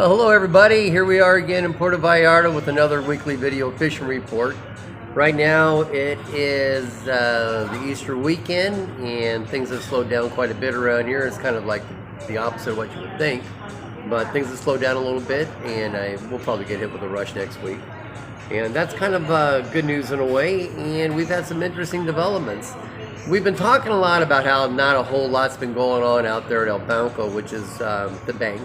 Well, hello everybody. Here we are again in Puerto Vallarta with another weekly video fishing report. Right now it is the Easter weekend and things have slowed down quite a bit around here. It's kind of like the opposite of what you would think, but things have slowed down a little bit and we'll probably get hit with a rush next week. And that's kind of good news in a way, and we've had some interesting developments. We've been talking a lot about how not a whole lot's been going on out there at El Banco, which is the bank,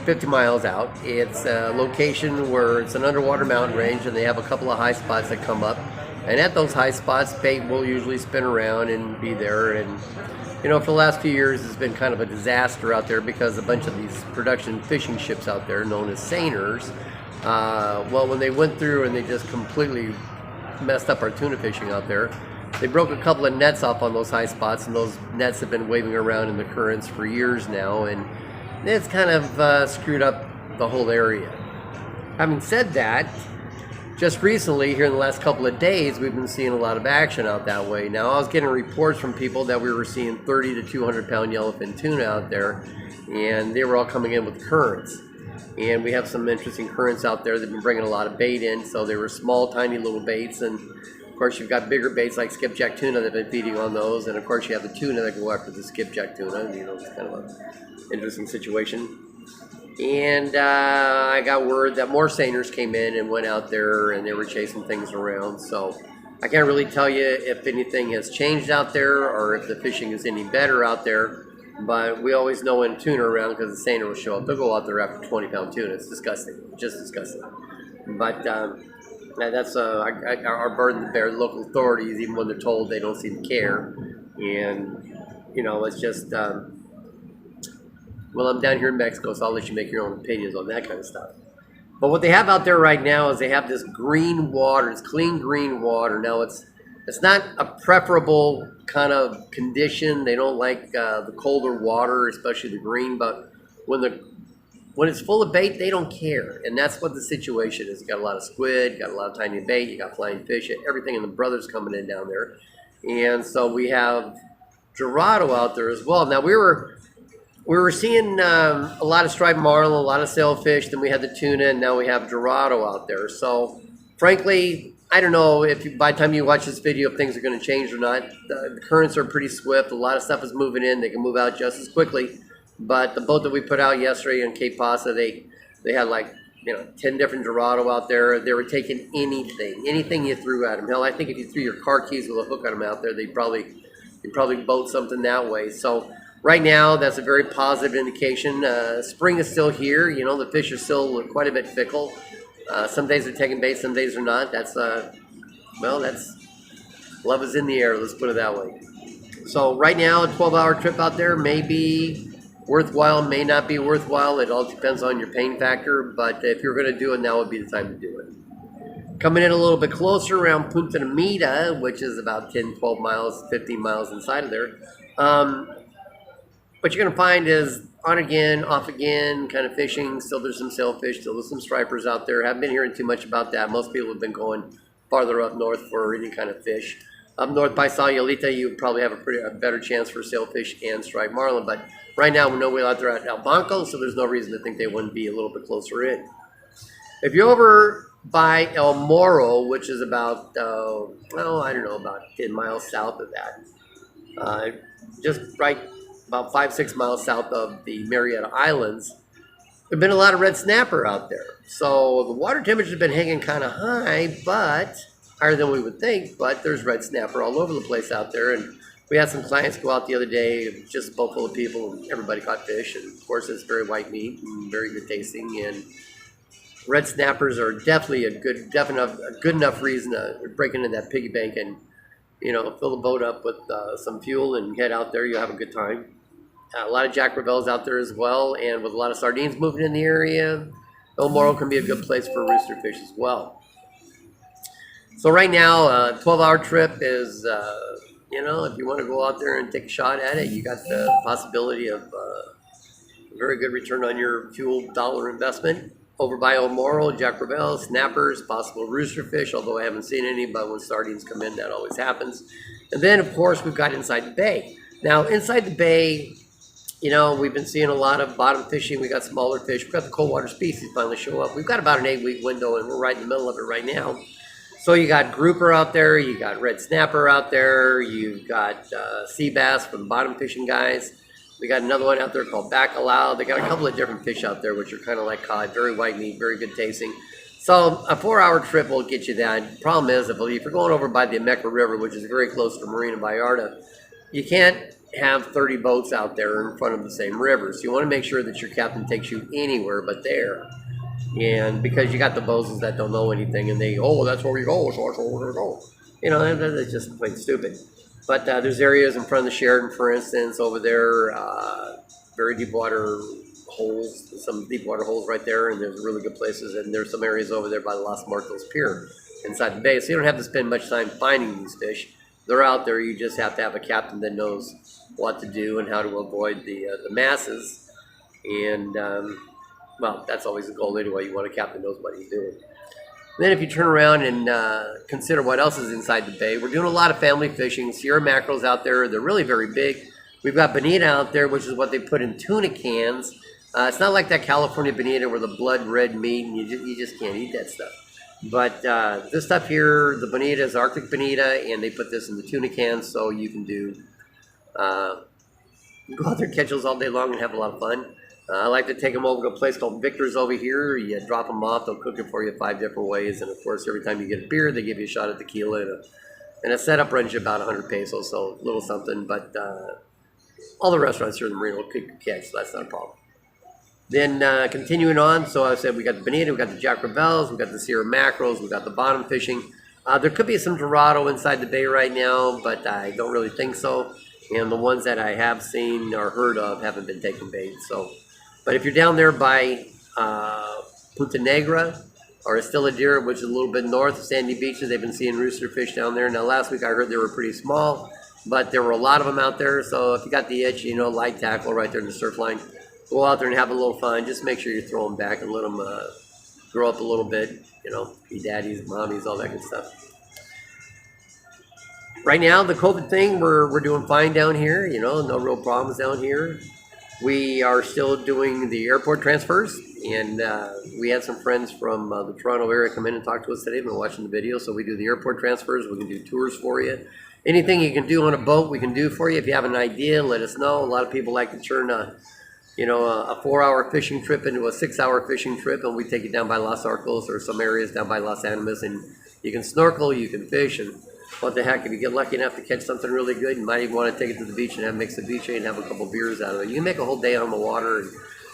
50 miles out. It's a location where it's an underwater mountain range and they have a couple of high spots that come up. And at those high spots, bait will usually spin around and be there. And, you know, for the last few years, it's been kind of a disaster out there because a bunch of these production fishing ships out there, known as seiners, well, when they went through and they just completely messed up our tuna fishing out there, they broke a couple of nets off on those high spots, and those nets have been waving around in the currents for years now, and it's kind of screwed up the whole area. Having said that, just recently, here in the last couple of days, we've been seeing a lot of action out that way. Now, I was getting reports from people that we were seeing 30 to 200 pound yellowfin tuna out there, and they were all coming in with currents. And we have some interesting currents out there that have been bringing a lot of bait in, so they were small, tiny little baits, and of course you've got bigger baits like skipjack tuna that have been feeding on those, and of course you have the tuna that go after the skipjack tuna. You know, it's kind of an interesting situation. And I got word that more seiners came in and went out there and they were chasing things around, so I can't really tell you if anything has changed out there or if the fishing is any better out there. But we always know when tuna are around because the seiner will show up. They'll go out there after 20 pound tuna. It's disgusting, just disgusting. But that's our burden to bear. Local authorities, even when they're told, they don't seem to care. And you know, it's just well, I'm down here in Mexico, so I'll let you make your own opinions on that kind of stuff. But what they have out there right now is they have this green water. It's clean green water. Now it's not a preferable kind of condition. They don't like the colder water, especially the green. But when it's full of bait, they don't care, and that's what the situation is. You got a lot of squid, you got a lot of tiny bait, you got flying fish, everything, and the brothers coming in down there. And so we have Dorado out there as well. Now we were seeing a lot of striped marlin, a lot of sailfish. Then we had the tuna, and now we have Dorado out there. So frankly, I don't know if by the time you watch this video, if things are going to change or not. The currents are pretty swift. A lot of stuff is moving in. They can move out just as quickly. But the boat that we put out yesterday in Cape Pasa, they had like, you know, 10 different Dorado out there. They were taking anything you threw at them. Hell, I think if you threw your car keys with a hook on them out there, they'd probably boat something that way. So right now, that's a very positive indication. Spring is still here. You know, the fish are still quite a bit fickle. Some days they're taking bait, some days they're not. That's love is in the air, let's put it that way. So right now, a 12-hour trip out there may be worthwhile, may not be worthwhile. It all depends on your pain factor, but if you're going to do it, now would be the time to do it. Coming in a little bit closer around Punta Namita, which is about 10, 12 miles, 15 miles inside of there, what you're going to find is on again, off again, kind of fishing. Still there's some sailfish, still there's some stripers out there. Haven't been hearing too much about that. Most people have been going farther up north for any kind of fish. Up north by Sayulita, you probably have a better chance for sailfish and striped marlin. But right now, we know we're out there at El Banco, so there's no reason to think they wouldn't be a little bit closer in. If you're over by El Morro, which is about, well, I don't know, about 10 miles south of that, just right about 5-6 miles south of the Marietta Islands, there've been a lot of red snapper out there. So the water temperature's been hanging kind of high, but higher than we would think, but there's red snapper all over the place out there. And we had some clients go out the other day, just a boat full of people, and everybody caught fish. And of course, it's very white meat and very good tasting. And red snappers are definitely a good enough reason to break into that piggy bank and, you know, fill the boat up with some fuel and head out there. You'll have a good time. A lot of Jack Crevalles out there as well, and with a lot of sardines moving in the area, El Morro can be a good place for rooster fish as well. So right now, a 12-hour trip is, you know, if you want to go out there and take a shot at it, you got the possibility of a very good return on your fuel dollar investment. Over by El Morro, Jack Crevalles, snappers, possible rooster fish, although I haven't seen any, but when sardines come in, that always happens. And then, of course, we've got inside the bay. Now, inside the bay, you know, we've been seeing a lot of bottom fishing. We got smaller fish. We've got the cold water species finally show up. We've got about an 8-week window, and we're right in the middle of it right now. So you got grouper out there, you got red snapper out there, you've got sea bass from the bottom fishing guys. We got another one out there called bacalao. They got a couple of different fish out there, which are kind of like cod, very white meat, very good tasting. So a 4-hour trip will get you that. Problem is, if you're going over by the Ameca River, which is very close to Marina Vallarta, you can't have 30 boats out there in front of the same river. So you want to make sure that your captain takes you anywhere but there. And because you got the bosuns that don't know anything, and they, oh, that's where we go, so that's where we're going to go. You know, that's just plain stupid. But there's areas in front of the Sheraton, for instance, over there, very deep water holes, some deep water holes right there, and there's really good places. And there's some areas over there by the Los Muertos Pier inside the bay. So you don't have to spend much time finding these fish. They're out there. You just have to have a captain that knows what to do and how to avoid the masses. And, well, that's always the goal anyway. You want a captain that knows what he's doing. Then if you turn around and consider what else is inside the bay, we're doing a lot of family fishing. Sierra mackerels out there. They're really very big. We've got bonita out there, which is what they put in tuna cans. It's not like that California bonita where the blood red meat, and you just can't eat that stuff. But this stuff here, the bonita is Arctic bonita, and they put this in the tuna cans, so you can do go out there, catch those all day long, and have a lot of fun. I like to take them over to a place called Victor's over here. You drop them off, they'll cook it for you 5 different ways, and of course, every time you get a beer, they give you a shot of tequila, and a setup runs you about 100 pesos, so a little something. But all the restaurants here in the Marina will cook your catch, so that's not a problem. Then continuing on, so I said we got the bonita, we got the Jack Crevalles, we got the Sierra mackerels, we got the bottom fishing. There could be some Dorado inside the bay right now, but I don't really think so. And the ones that I have seen or heard of haven't been taking bait. So, but if you're down there by Punta Negra or Estilla, which is a little bit north of Sandy Beaches, they've been seeing rooster fish down there. Now last week I heard they were pretty small, but there were a lot of them out there. So if you got the itch, you know, light tackle right there in the surf line, go out there and have a little fun. Just make sure you throw them back and let them grow up a little bit. You know, be daddies, mommies, all that good stuff. Right now, the COVID thing, we're doing fine down here. You know, no real problems down here. We are still doing the airport transfers, and we had some friends from the Toronto area come in and talk to us today. They've been watching the video, so we do the airport transfers. We can do tours for you. Anything you can do on a boat, we can do for you. If you have an idea, let us know. A lot of people like to turn a 4-hour fishing trip into a 6-hour fishing trip, and we take you down by Los Arcos or some areas down by Los Animas, and you can snorkel, you can fish, and what the heck, if you get lucky enough to catch something really good, you might even want to take it to the beach and have mix the beach and have a couple beers out of it. You can make a whole day on the water and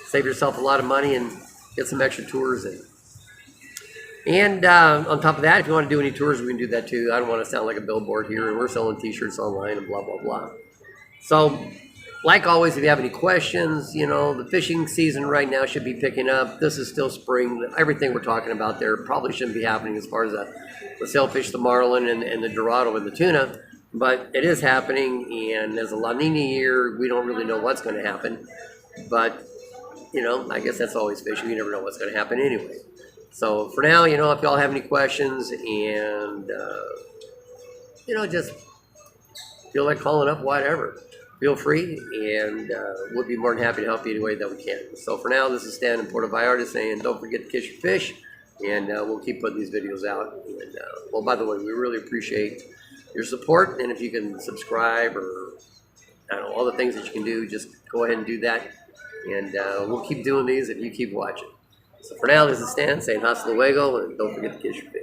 save yourself a lot of money and get some extra tours in. And on top of that, if you want to do any tours, we can do that too. I don't want to sound like a billboard here, and we're selling t-shirts online and blah, blah, blah. So, like always, if you have any questions, you know, the fishing season right now should be picking up. This is still spring. Everything we're talking about there probably shouldn't be happening as far as the sailfish, the marlin, and the Dorado and the tuna. But it is happening, and as a La Nina year, we don't really know what's going to happen. But, you know, I guess that's always fishing. You never know what's going to happen anyway. So for now, you know, if y'all have any questions and, you know, just feel like calling up, whatever, feel free, and we'll be more than happy to help you any way that we can. So for now, this is Stan in Puerto Vallarta saying don't forget to catch your fish, and we'll keep putting these videos out. And, well, by the way, we really appreciate your support, and if you can subscribe or, I don't know, all the things that you can do, just go ahead and do that, and we'll keep doing these if you keep watching. So for now, this is Stan saying hasta luego, and don't forget to catch your fish.